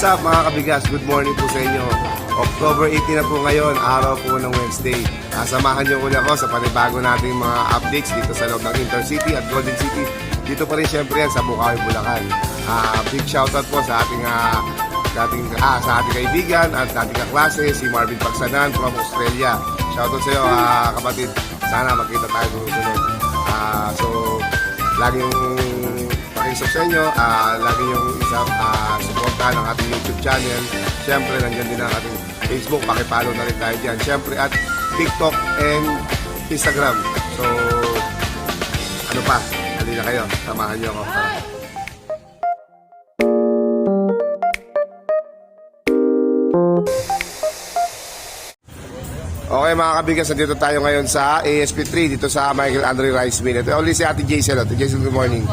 What's up mga kabigas? Good morning po sa inyo. October 18 na po ngayon, araw po ng Wednesday. Samahan niyo ulit ako sa panibago nating mga updates dito sa loob ng Intercity at Golden City. Dito pa rin syempre yan sa Bukawi, Bulacan. Big shoutout po sa ating kaibigan at ating kaklase, si Marvin Pagsanan from Australia. Shoutout sa iyo kapatid. Sana magkita tayo sunod. So, laging pakisok sa inyo, lagi yung supportahan ng ating YouTube channel. Siyempre, nandiyan din ang ating Facebook, pakipollow na rin tayo dyan. Siyempre, at TikTok and Instagram. So, ano pa? Halina kayo, samahan niyo ako. Okay mga kabigas, dito tayo ngayon sa ASP3, dito sa Michael Andre Rice Mill. Ito ulit si Ate Jaisel. Ate Jaisel, good morning.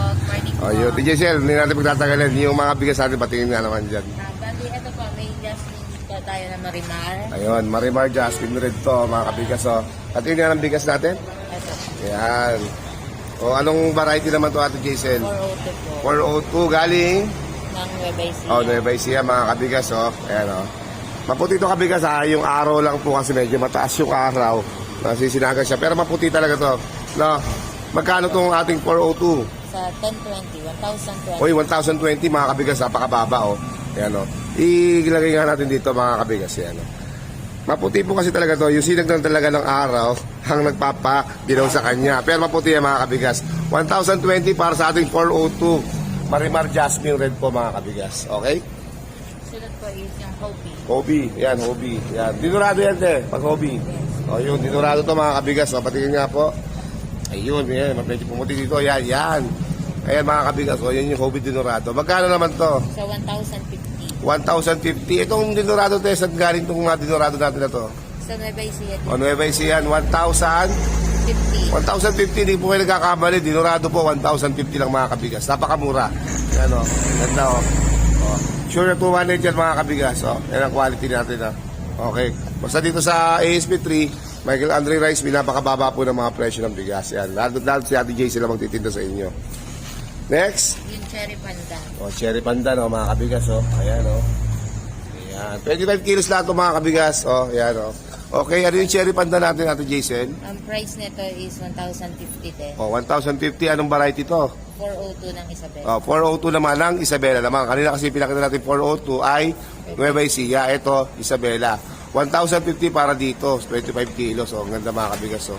Yun, Ate Jaisel, hindi natin pagtatagalan. Yung mga bigas natin, patingin nga naman dyan. Bali, ito po, may jasmine po tayo na Marimar. Ayun, Marimar Jasmine Red to, mga kabigas. At yun nga ng bigas natin? Ito. Yan. Anong variety naman to Ate Jaisel? 402 po. 402 galing? Ng Nueva Ecija. Nueva Ecija, mga kabigas. Ayan maputi ito kabigas yung araw lang po kasi medyo mataas yung araw. Nasisinagan siya. Pero maputi talaga to. No? Magkano tong ating 402? Sa 1020, 1,020. Oy, 1,020 mga kabigas, napakababa Ayan ilagay nga natin dito mga kabigas. Ayan maputi po kasi talaga to. Yung sinag lang talaga ng araw ang nagpapaginaw sa kanya. Pero maputi yan mga kabigas. 1,020 para sa ating 402 Marimar Jasmine Red po mga kabigas. Okay? Sunod po is yung Hopi. Hobby. Yan, hobby. Yan. Dinurado yan, pag hobby. Yes. Yun, dinurado to mga kabigas. Patingin nga po. Ayun, yan. Medyo pumuti dito. Yan, yan. Ayan mga kabigas. Yan yung hobby dinurado. Magkano naman to? Sa 1,050. 1,050. Itong dinurado to, saan galing itong mga dinurado natin na to? Sa Nueva Ecija. Nueva Ecija, 1,050. 1,050, hindi po kayo nagkakamali. Dinurado po, 1,050 lang mga kabigas. Napakamura. Yan ganda Sure na 200 yan mga kabigas. Yan ang quality natin Okay. Basta dito sa ASP3, Michael Andre Rice, napakababa po ng mga presyo ng bigas. Yan. Lalo si Ate Jay sila magtitinda sa inyo. Next. Yung cherry pandan. Cherry pandan mga kabigas. Ayan Ayan. 25 kilos lahat mga kabigas. Ayan Okay, ano yung cherry pandan natin, Ate Jason? Ang price nito is 1,050 din. 1,050. Anong variety to? 402 ng Isabela. 402 naman ng Isabela naman. Kanina kasi pinakita natin 402 ay Nueva Ecija. Ito, Isabela. 1,050 para dito. 25 kilos. Ang ganda mga kabigas.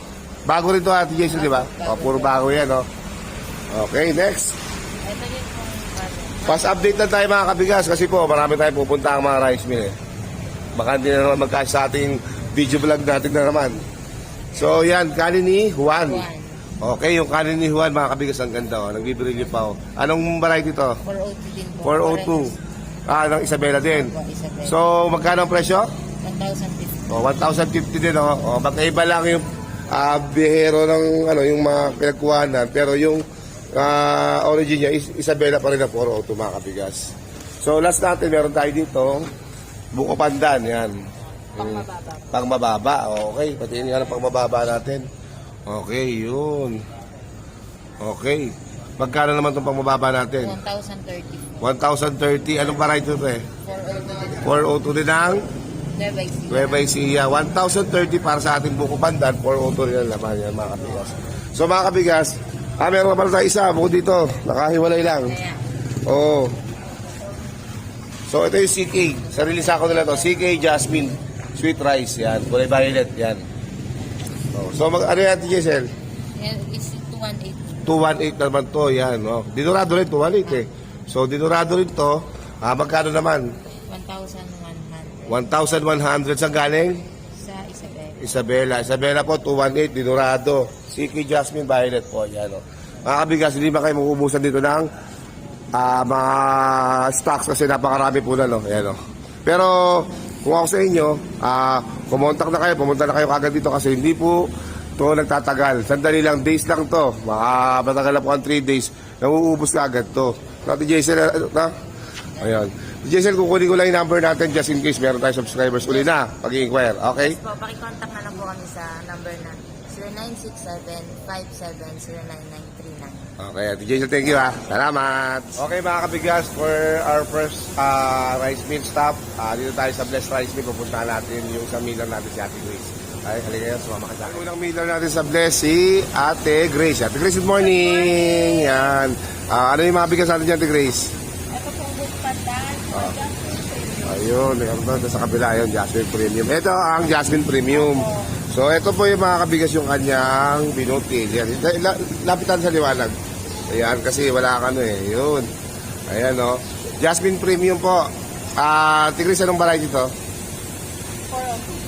Bago rin to Ate Jason, di ba? Puro bago yan. Okay, next. Ito yung Fast update na tayo mga kabigas kasi po marami tayong pupunta ang mga rice mill Baka hindi na naman magkasi sa ating video vlog natin na naman. So yan, kanin ni Juan. Okay, yung kanin ni Juan mga kabigas ang ganda. Nagbibigay pa Anong variety to? 402 din po. 402. Ng Isabela din. Isabela. So magkano ang presyo? 1,050. 1,050 din magkaiba lang yung bihero ng yung mga pinagkuhanan, pero yung origin niya is Isabela pa rin na 402 mga kabigas. So last natin meron tayo dito buko pandan yan. Pangmababa. Pangmababa. Okay, patingin nga ng pangmababa natin. Okay, yun. Okay. Magkano naman itong pangmababa natin? 1,030. 1,030. Anong variety ito 402 din ang Nueva Ecija. 1,030 para sa ating buko pandan. 402 rin ang laman yan mga kabigas. So mga kabigas, meron naman tayo isa. Buko dito. Nakahiwalay lang. So ito yung CK. Sarili sako nila to. CK Jasmine Sweet Rice. Yan. Kulay violet. Yan. So ano yan, Giselle? Yan is 218. 218 naman to. Yan. Dinurado rin 218 So dinurado rin to. Magkano naman? 1,100. 1,100 sa galing? Sa Isabela. Isabela. Isabela po 218 dinurado. CK Jasmine Violet po. Yan Mga kabigas, hindi ba kayo mauubusan dito ng mga stocks kasi napakarami po na Ayan Pero kung ako sa inyo, pumunta na kayo kagad dito kasi hindi po to nagtatagal. Sandali lang, days lang to. Matagal na po ang 3 days. Nauubos na agad to. Ate Jason, Ayan. Jason, kukunin ko lang yung number natin just in case meron tayong subscribers uli na pag-i-inquire. Okay? Yes po, pakicontact na lang po kami sa number na 0967-570939. Okay, Ate Jason, thank you ha. Salamat. Okay mga kabigas, for our first rice mill stop, dito tayo sa Blessed Rice Mill, pupuntahan natin yung sa miller natin si Ate Grace. Ay, halika yan, sumama ka sa akin. Unang miller natin sa Blessed, si Ate Grace. Ate Grace, good morning. Yan. Ano yung mga bigas natin dyan, Ate Grace? Ito pong good pandan. Ayun, ito sa kabila yun, Jasmine Premium. Ito ang Jasmine Premium. So, ito po yung mga kabigas yung kanyang binutil. Yan. Lapitan sa liwanag. Ayan, kasi wala ka yun. Ayan, no. Jasmine Premium po. Tigris, anong variety to?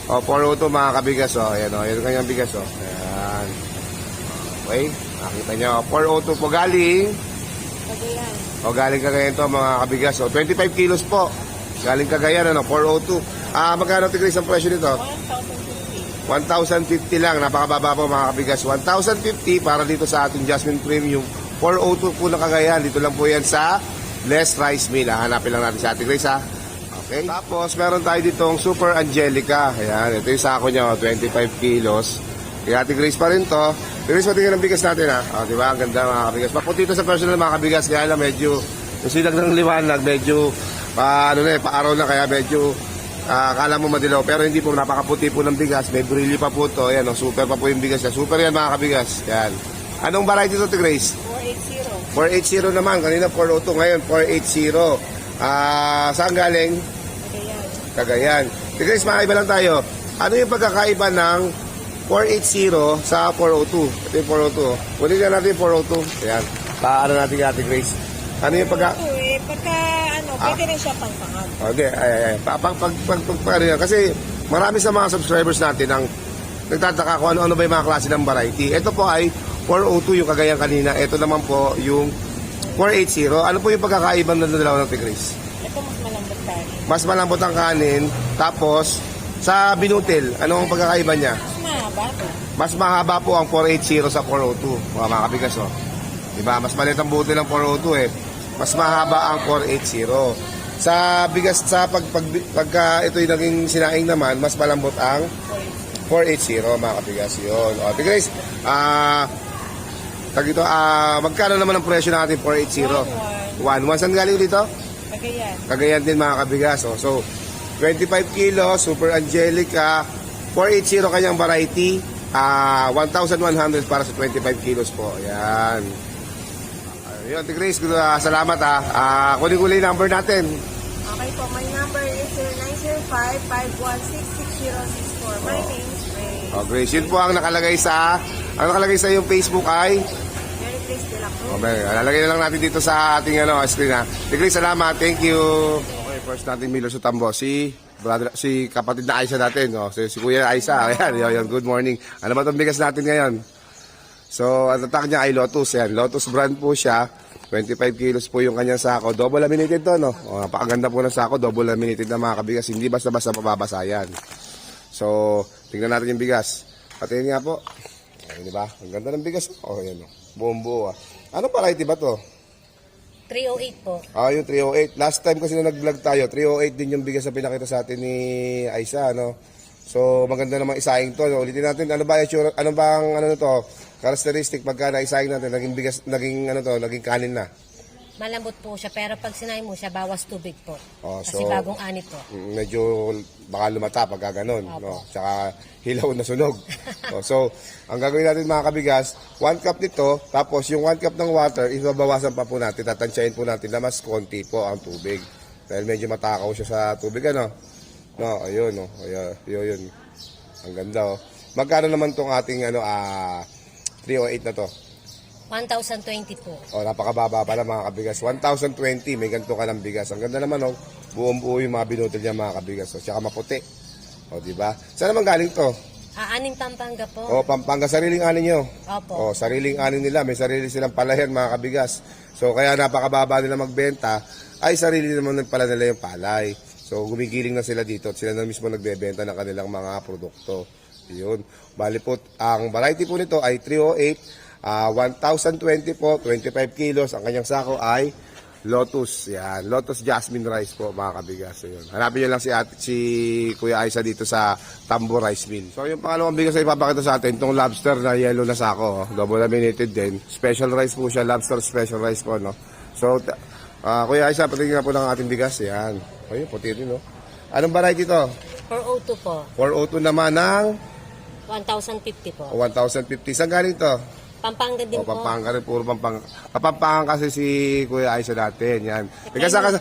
402. 402 mga kabigas, Ayan, Ayan yung kanyang bigas, Ayan. Okay, nakita nyo. 402 po galing. Cagayan. Galing Cagayan to mga kabigas. 25 kilos po. Galing Cagayan, 402. Magkano, Tigris, ang presyo nito? 1,050 lang, napakababa po mga kabigas. 1,050 para dito sa ating Jasmine Premium. 402 po na Cagayan. Dito lang po yan sa Blessed Rice Mill. Hanapin lang natin si Ate Grace, ha? Okay. Tapos, meron tayo ditong Super Angelica. Ayan, ito yung sako niya, 25 kilos. Kaya Ate Grace pa rin to. Grace, patingin ang bigas natin, ha? Diba? Ang ganda mga kabigas. Maputi ito sa personal mga kabigas. Kaya lang, medyo, yung silag ng liwanag, medyo, paaraw na, kaya medyo, akala mo madilaw, pero hindi po, napakaputi po ng bigas, may brilli pa po to, ayan, super pa po yung bigas niya, super yan mga kabigas, yan. Anong variety to, Grace? 480. 480 naman, kanina 402, ngayon 480. Saan galing? Cagayan. Cagayan. Grace, makaiba lang tayo. Ano yung pagkakaiba ng 480 sa 402? Ito yung 402. Kunin na natin yung 402. Ayan, paano natin yung Ate Grace? Ano yung Pagka pwede rin siya pangpangag. Okay, kasi marami sa mga subscribers natin ang nagtataka kung ano-ano ba yung mga klase ng variety. Ito po ay 402 yung Cagayan kanina. Ito naman po yung 480. Ano po yung pagkakaibang ng dalawa ng Tigris? Ito mas malambot tayo. Mas malambot ang kanin. Tapos, sa binutil, ano ang pagkakaiba niya? Mas mahaba to. Mas mahaba po ang 480 sa 402. Mga kabigas, Diba? Mas maliit ang butil ng 402 Mas mahaba ang 480. Sa bigas, pagka ito'y naging sinaing naman, mas malambot ang 480 mga kabigas. Yun. O, Grace, magkano naman ang presyo natin 480? 1-1. Saan galing dito? Cagayan. Cagayan din mga kabigas. So, 25 kilos, Super Angelica, 480 kanyang variety, 1,100 para sa 25 kilos po. Ayan. Ayun, Ate Grace, salamat kunin yung number natin. Okay po, my number is 0905-516-6064. My name is Ray. Grace, yun po ang nakalagay sa yung Facebook ay Mary Grace de la Cruz. okay, lalagay na lang natin dito sa ating screen, ha. Ate Grace, salamat. Thank you. Okay, first natin Miller Sutambo, si kapatid na Aisa natin, si Kuya Aisa. Ayan, yun, good morning. Ano ba itong bigas natin ngayon? So, ang tatak niya ay Lotus. Yan. Lotus brand po siya. 25 kilos po yung kanyang sako. Double laminated to, no? Napakaganda po ng sako. Double laminated na mga kabigas. Hindi basta-basta mababasa yan. So, tingnan natin yung bigas. Patingin nga po. Ayun, diba? Ang ganda ng bigas. Yan, buong buo, Ano variety ba to? 308 po. Yung 308. Last time kasi na nag-vlog tayo, 308 din yung bigas na pinakita sa atin ni Aisa, no? So, maganda namang isaing to, no? Ulitin natin, ano ba to? Characteristic pagka naisaing natin, naging kanin na. Malambot po siya, pero pag sinain mo siya, bawas tubig po. Kasi So, bagong anit po. medyo baka lumata pagka ganun, no? Tsaka hilaw na sunog. So, ang gagawin natin mga kabigas, 1 cup nito, tapos yung 1 cup ng water, ibabawasan pa po natin, tatansyahin po natin na mas konti po ang tubig. Dahil medyo matakaw siya sa tubig, No, ayun, Ayun. Ang ganda, Magkano naman tong ating 308 na to? 1,020 po. Napakababa pala mga kabigas. 1,020, may ganito ka ng bigas. Ang ganda naman, buong-buo yung mga binutil niya mga kabigas. Tsaka maputi. Diba? Saan naman galing to? Aning Pampanga po. Pampanga, sariling anin nyo. Opo. Sariling anin nila. May sarili silang palayan mga kabigas. So, kaya napakababa nila magbenta. Ay, sarili naman pala nila yung palay. So, gumigiling na sila dito at sila na mismo nagbebenta ng kanilang mga produkto. Yun. Bali po, ang variety po nito ay 308, 1,020 po, 25 kilos. Ang kanyang sako ay Lotus, yan. Lotus Jasmine Rice po, mga kabigas. So, yun. Hanapin nyo lang si Kuya Aiza dito sa Tambo Rice Mill. So, yung pangalawang bigas na ipapakita sa atin, itong lobster na yellow na sako. Double laminated din. Special rice po siya, lobster special rice po, no? So, Kuya Aiza, patigyan na po ng ating bigas. Yan. Ayun, puti rin, no? Anong variety ito? 402 po. 402 naman ng 1,050 po. 1,050. Saan galing to? Pampanga din O, po. Pampanga rin, puro Pampanga. Kapampangan kasi si Kuya Aiza natin, yan. Taga-saka sa,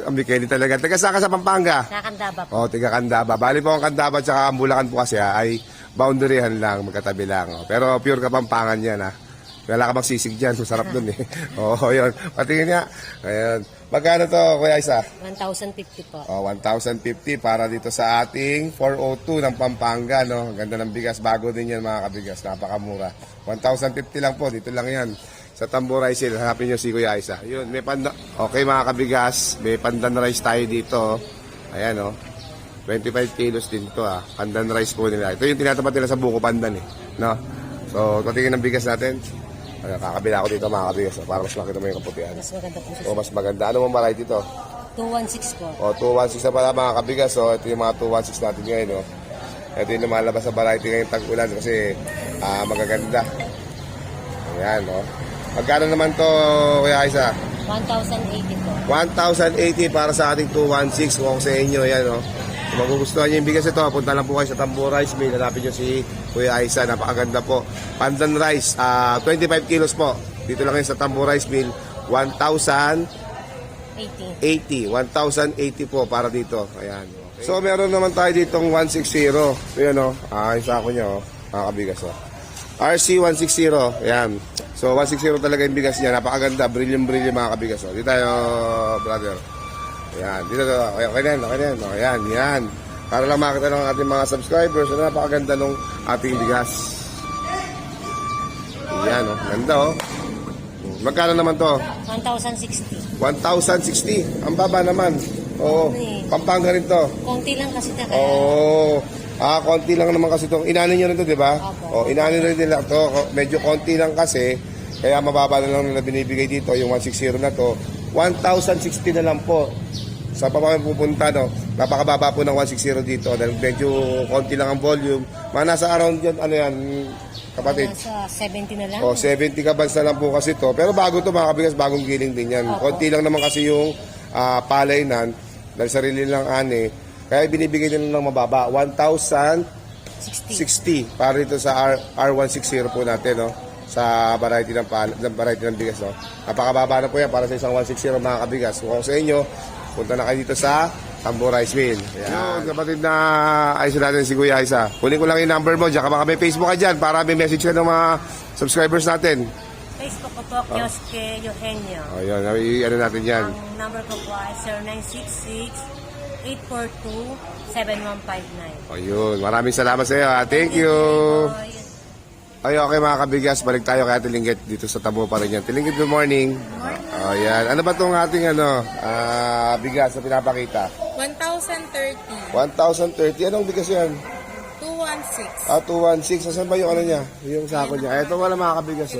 ang Mikeli talaga. Taga-saka sa Pampanga. Sa Candaba po. O, taga Candaba. Bali po ang Candaba at saka ang Bulacan po kasi ay boundaryhan lang, magkatabi lang. O. Pero pure Kapampangan yan, ha. Wala ka bang sisig dyan, sarap dun eh. Oo, yun. Patingin nga. Ayan. Magkano to, Kuya Aiza? 1,050 po. O, 1,050 para dito sa ating 402 ng Pampanga, no? Ang ganda ng bigas. Bago din yan, mga kabigas. Napakamura. 1,050 lang po. Dito lang yan. Sa Tambo Rice Hill. Hanapin nyo si Kuya Aiza. Yun, may pandan. Okay, mga kabigas. May pandan rice tayo dito. Ayan, o. 25 kilos din to, ah. Pandan rice po nila. Ito yung tinatapat nila sa buko pandan, eh. No? So, patingin ng bigas natin. Ayan, kakabila ako dito, mga kabigas. Para mas makita mo yung kaputihan. Mas maganda po siya. O, mas maganda. Ano mong variety to? 216 po. O, 216 na pala, mga kabigas. So, ito yung mga 216 natin ngayon, no? Ito yung lumalabas sa variety ngayong tag-ulan kasi magaganda. Ayan, no? Magkano naman to, Kuya Aiza? 1,080 po. 1,080 para sa ating 216. Kung ako sa inyo, yan, no? Kung magugustuhan nyo yung bigas ito, punta lang po kayo sa Tambo Rice Mill. Hanapin nyo si Kuya Aiza. Napakaganda po. Pandan rice, 25 kilos po. Dito lang yun sa Tambo Rice Mill. 1,080. 1,080 po para dito. Ayan. Okay. So, meron naman tayo ditong 160. Ayan, o. Isa ako nyo, mga kabigas, o. RC 160. Ayan. So, 160 talaga yung bigas niya. Napakaganda. Brilliant mga kabigas, o. Dito tayo, brother. Ayan, dito, okay na yan. Ayan, yan. Para lang makita ng ating mga subscribers na napakaganda nung ating bigas. Ayan, oh, ganda, oh. Magkano naman to? 1,060. 1,060. Ang baba naman. Oo, Pampanga rin to. Konti lang kasi na kaya. Oo. Konti lang naman kasi itong inanin nyo rin to, di ba? Opo. Inanin rin nila to. Medyo konti lang kasi. Kaya mababa na lang nila binibigay dito. Yung 160 na to. 1,060 na lang po. Sa pa kami pupunta, no? Napakababa po ng 160 dito. Dahil medyo konti lang ang volume. Mga nasa around yan, ano yan, kapatid? Nasa 70 na lang. O, 70 kabans na lang po kasi to. Pero bago to, mga kabigas, bagong giling din yan. Opo. Konti lang naman kasi yung palainan. Dahil sarili lang ani. Kaya binibigay nila ng mababa. 1,060 para dito sa R160 po natin, no? Sa variety ng bigas, no? Napakababa na po yan para sa isang 160 mga kabigas. Kung sa inyo, punta na kayo dito sa Tambo Rice Mill. Ayan. Yung kapatid na Aiza natin, si Kuya Aiza. Kunin ko lang yung number mo. Diyan ka baka may Facebook ka dyan para may message ka ng mga subscribers natin. Facebook ko po, Kioske Eugenio. Ayun, ano natin yan. Ang number ko po ay 0966-842-7159. Ayun, maraming salamat sa iyo. Thank you. Ay, okay mga kabigas, balik tayo kay Ate Linggit dito sa Tabo pa rin yan. Linggit, good morning. Ayan. Ano ba itong ating bigas na pinapakita? 1,030. 1,030. Anong bigas yan? 216. 216. Saan ba yung ano niya? Yung sako niya. Ito wala mga kabigas.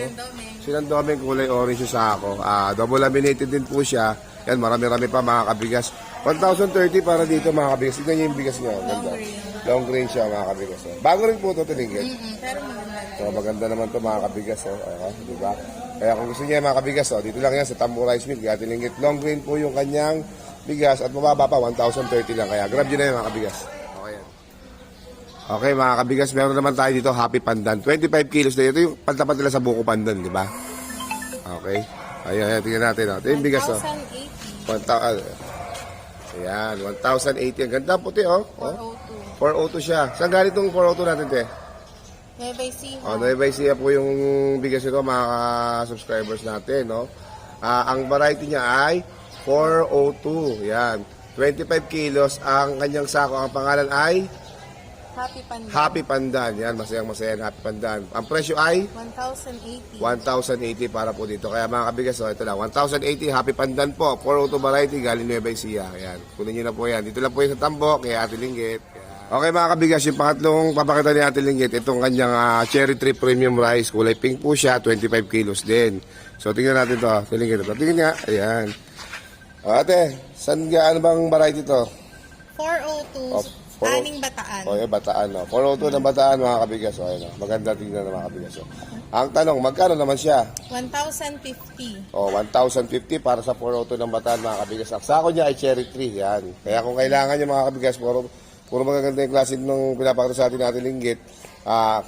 Sinandoming kulay orange yung sako. Double laminated din po siya. Yan, marami-rami pa mga kabigas. 1,030 para dito mga kabigas. Tignan niyo yung bigas niya. Ganda. Long grain siya mga kabigas. Bago rin po ito, Linggit. Pero maganda. So, maganda naman to mga kabigas, diba? Kaya kung gusto niya mga kabigas, dito lang yan sa Tambo Rice Mill. Kaya Linggit, long grain po yung kanyang bigas at mababa pa, 1,030 lang. Kaya grab nyo na yun mga kabigas. Okay yan. Okay mga kabigas, meron naman tayo dito, Happy Pandan. 25 kilos na ito yung pantapat nila sa buko pandan, di ba? Okay. Ayan, tingnan natin. Ito yung bigas, 1,080. Ayan, 1,080. Ang ganda puti, oh. 402. 402 siya. Saan galing itong 402 natin, te? Nueva Ecija. Nueva Ecija po yung bigas nito mga subscribers natin, no? Ang variety niya ay 402. Yan. 25 kilos ang kanyang sako. Ang pangalan ay Happy Pandan. Happy Pandan. Yan, masayang Happy Pandan. Ang presyo ay 1,080. 1,080 para po dito. Kaya mga kabigas, ito lang. 1,080 Happy Pandan po. 402 variety galing Nueva Ecija. Yan. Kunin niyo na po yan. Dito lang po yung sa Tambo, kaya Ate Linggit. Yan. Okay mga kabigas, yung pangatlong papakita ni Ate Linggit, itong kanyang Cherry Tree Premium Rice. Kulay pink po siya, 25 kilos din. So tingnan natin to, Ate Linggit. Tingnan nga, ayan. Ate, ano bang variety to? 402. Oh, 402. Aning bataan. O, yung bataan, no? 402 ng bataan, mga kabigas. O, ayan, maganda tingnan ng mga kabigas. O. Ang tanong, magkano naman siya? 1,050. O, 1,050 para sa 402 ng bataan, mga kabigas. Ang sako niya ay cherry tree, yan. Kaya kung kailangan niyo, mga kabigas, puro magaganda yung klase nung pinapakita sa atin natin Linggit,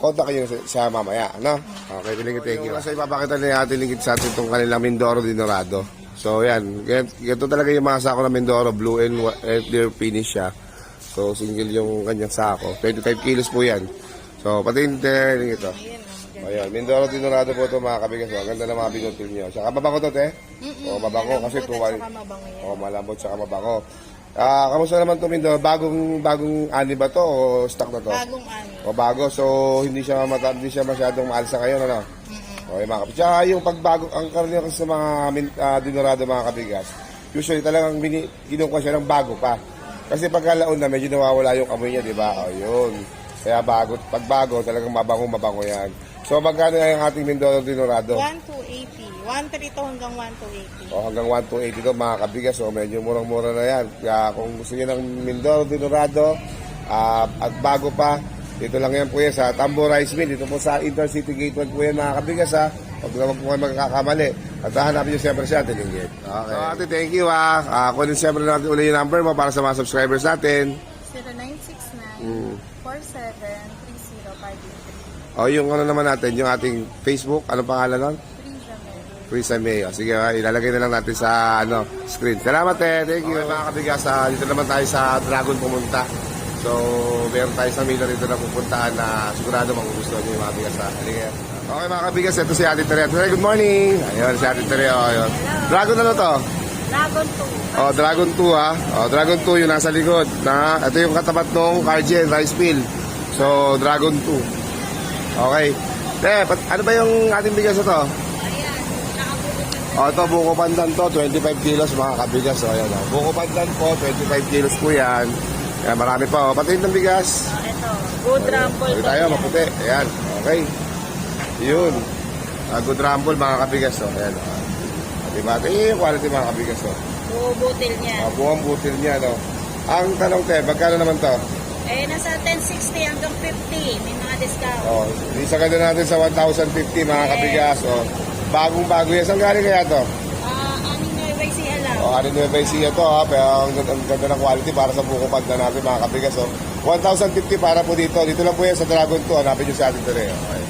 kontak kayo siya mamaya, no? Okay, Linggit, thank you. Kasi ipapakita ni Ate Linggit sa atin itong kanilang Mindoro Dinorado. So, yan. Ganito talaga yung mga sako ng Mindoro, blue and clear finish siya. So, single yung kanyang sako. 25 kilos po yan. So, pati yung ito. Ayan, Mindoro Dinorado po ito mga kabigas. O, ganda na mga bigotil niyo. Saka mabango to, te? O, mabango kasi tuwal. O, malambot saka mabango. Kamusta naman ito, Mindoro? Bagong ani ba to o stock na to? Bagong ani. O, bago. So, hindi siya masyadong maalsa ngayon, ano? Okay, mga kabigas. Tsaka yung pagbago, ang karaniwan kasi sa mga Dinorado mga kabigas, usually talagang kinukuha siya ng bago pa. Kasi pagkalaon na, medyo nawawala yung amoy niya, di ba? O, yun. Kaya pagbago, talagang mabango yan. So, magkano yung ating Mindoro Dinorado? 1,280. 1,3 to hanggang 1,280. O, hanggang 1,280 ito, mga kabigas. So, medyo murang-mura na yan. Kaya kung gusto niyo ng Mindoro Dinorado, at bago pa, dito lang yan po yan sa Tambo Rice Mill. Dito po sa Intercity Gate 1 po yan, mga kabigas, ha. Huwag naman po kayo magkakamali. At hanapin nyo siyempre siya, Ate Linggit. Okay. So, Ate, thank you, ha. Kunin siyempre natin ulit yung number mo para sa mga subscribers natin. 0969-4730-583. O, yung ano naman natin, yung ating Facebook, anong pangalan nun? Prisa May. O, sige, ilalagay na lang natin sa screen. Salamat, thank you. Okay, mga kabigas, dito naman tayo sa Dragon pumunta. So, meron tayo sa Miller dito na pupuntahan na sigurado magugustuhan niyo yung mga kabigas. Halika. Okay, mga kabigas, ito si Ate Tere. Good morning. Ayun, si Ate Tere. Ayun. Dragon ano to? Dragon 2. Oh, Dragon 2 ha. Oh, Dragon 2 yung nasa likod. Ito yung katapat ng Cargen Rice Mill. So, Dragon 2. Okay. Ano ba yung ating bigas na to? Ayan, nakabuko. Oh, ito, buko pandan to, 25 kilos mga kabigas. O, ayan, oh. Buko pandan po, 25 kilos po yan. Ayan, marami pa. Oh. Pati ng bigas. Ito, good rumble. Okay tayo, maputi. Ayan, okay. Yun. Good rumble mga kabigas. Oh. Ayan, oh. Diba? Ito yung quality mga kabigas. Oh. Buo butil niya. Buong butil niya, no. Ang tanong, magkano naman to? Nasa 1060 hanggang 50. May mga discount. Oh, isa ka natin sa 1,050 mga kabigas. Oh. Bagong-bago yan. Saan galing kaya to? Aning Nueva Ecija lang. O, ano nyo ba siya to ha? Pero ang ganda ng quality para sa buko panda natin mga kabigas. O, 1,050 para po dito. Dito lang po yan sa Dragon 2. Hanapin nyo si Ate Tere. Okay.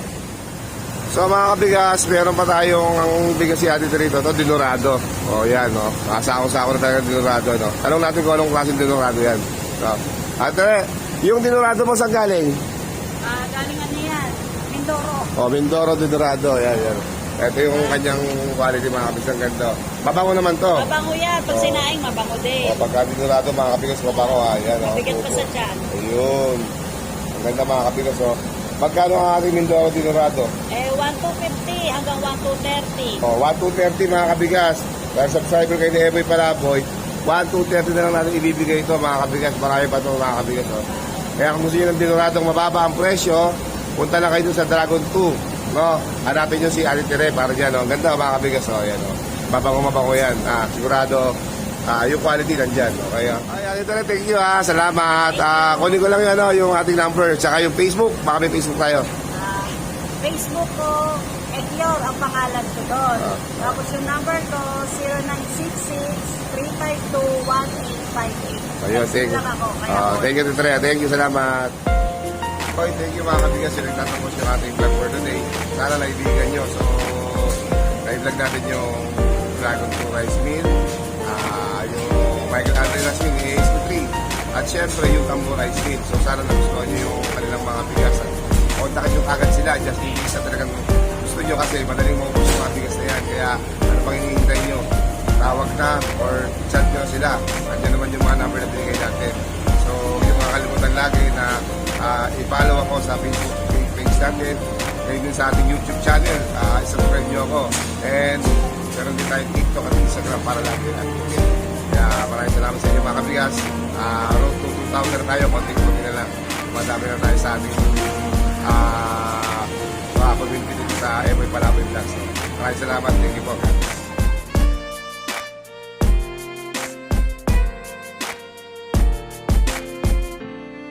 So mga kabigas, meron pa tayong ang bigas si Ate Tere ito. Ito, Dinorado. O, yan. O. Sako-sako na tayo ng Dinorado. No? Tanong natin kung anong klaseng Dinorado yan. So, Ate, yung Dinorado mo saan galing? Galing ano yan? Mindoro. O, Mindoro Dinorado. Yan, yan. Ito yung kanyang quality mga kabigas. Ang ganda. Mabango naman to. Mabango yan. Pag sinaing, mabango din. O, pagka Dinorado mga kabigas, mabango ha. Yan, o. Mabigat pa sa tiyan. Ayun. Ang ganda mga kabigas, o. Magkano ang ating Mindoro Dinorado? 1,250 hanggang 1,230. O, 1,230 mga kabigas. Dahil subscriber kayo ni Eboy Palaboy, 1,230 na lang natin ibibigay ito mga kabigas. Marami pa ito mga kabigas, o. Kaya kung gusto nyo ng Dinoradong mababa ang presyo, punta na kayo dun sa Dragon 2. No? Hanapin nyo si Ate Tere para dyan. No? Ang ganda mga kabigas. O, yan, o. Mabango yan. Sigurado yung quality nandyan. Okay, ay, Ate Tere, thank you ha. Salamat. Kunin ko lang yung ating number. Tsaka yung Facebook. Baka may Facebook tayo. Facebook ko, Eglor ang pangalan ko doon. Tapos yung number ko, 0966-352-1858. Ayun, thank you. Lang ako, kaya Thank you, Ate Tere. Thank you, salamat. Okay, thank you mga kabigas. Yung nagtatapos yung ating vlog for today. Sana naibigan nyo. So, na-vlog natin yung Dragon 2 Rice Mill. Yung Michael Andre Rice Mill, ni AS3. At syempre, yung Tambo Rice Mill. So, sana nagustuhan nyo yung kanilang mga bigas. Kontakin nyo agad sila. Just in case na talagang gusto nyo kasi madaling maubos yung mga bigas na yan. Kaya, ano pang hinihintay nyo? Tawag na or chat nyo na sila. Andiyan naman yung mga number na binigay natin. So, yung mga kalimutan lagi na i-follow ako sa Facebook page natin. Ngayon din sa ating YouTube channel. Subscribe nyo ako. And meron din tayong TikTok at Instagram para lagi active. Kaya maraming salamat sa inyo mga kabigas. Road to 2,000 na tayo. Konting-konti na lang. madami na tayo sa ating mga community dito sa Emoy Palaboy Vlogs. Maraming salamat. Thank you po.